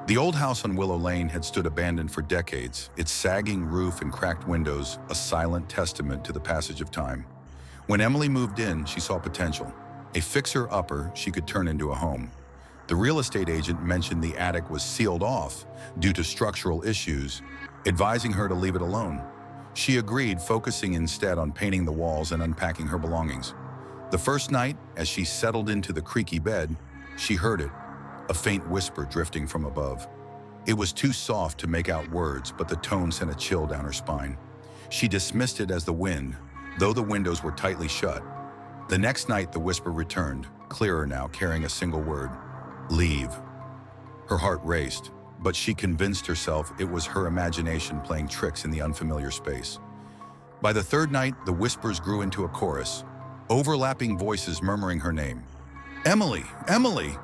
The old house on Willow Lane had stood abandoned for decades, its sagging roof and cracked windows a silent testament to the passage of time. When Emily moved in, she saw potential, a fixer-upper she could turn into a home. The real estate agent mentioned the attic was sealed off due to structural issues, advising her to leave it alone. She agreed, focusing instead on painting the walls and unpacking her belongings. The first night, as she settled into the creaky bed, she heard it, a faint whisper drifting from above. It was too soft to make out words, but the tone sent a chill down her spine. She dismissed it as the wind, though the windows were tightly shut. The next night, the whisper returned, clearer now, carrying a single word: leave. Her heart raced, but she convinced herself it was her imagination playing tricks in the unfamiliar space. By the third night, the whispers grew into a chorus, overlapping voices murmuring her name. Emily! Emily!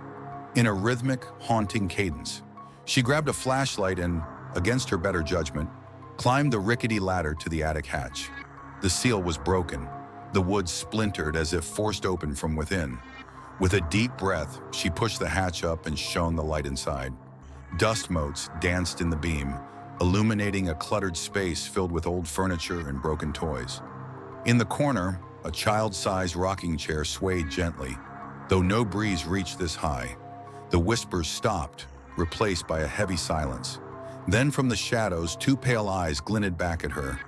In a rhythmic, haunting cadence. She grabbed a flashlight and, against her better judgment, climbed the rickety ladder to the attic hatch. The seal was broken, the wood splintered as if forced open from within. With a deep breath, she pushed the hatch up and shone the light inside. Dust motes danced in the beam, illuminating a cluttered space filled with old furniture and broken toys. In the corner, a child-sized rocking chair swayed gently, though no breeze reached this high. The whispers stopped, replaced by a heavy silence. Then from the shadows, two pale eyes glinted back at her.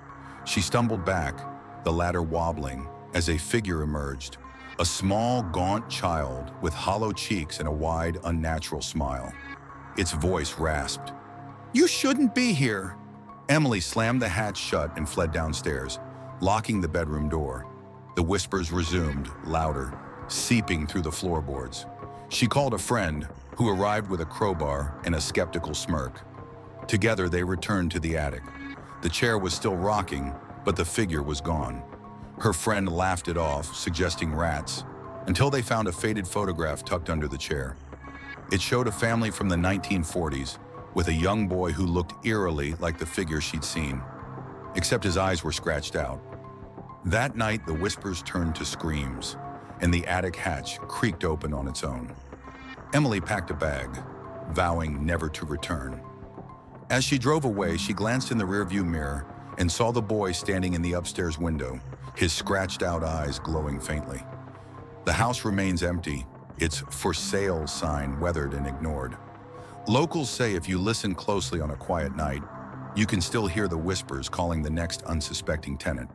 She stumbled back, the ladder wobbling, as a figure emerged. A small, gaunt child with hollow cheeks and a wide, unnatural smile. Its voice rasped. "You shouldn't be here." Emily slammed the hatch shut and fled downstairs, locking the bedroom door. The whispers resumed, louder, seeping through the floorboards. She called a friend, who arrived with a crowbar and a skeptical smirk. Together, they returned to the attic. The chair was still rocking, but the figure was gone. Her friend laughed it off, suggesting rats, until they found a faded photograph tucked under the chair. It showed a family from the 1940s, with a young boy who looked eerily like the figure she'd seen, except his eyes were scratched out. That night, the whispers turned to screams, and the attic hatch creaked open on its own. Emily packed a bag, vowing never to return. As she drove away, she glanced in the rearview mirror and saw the boy standing in the upstairs window, his scratched-out eyes glowing faintly. The house remains empty, its "for sale" sign weathered and ignored. Locals say if you listen closely on a quiet night, you can still hear the whispers calling the next unsuspecting tenant.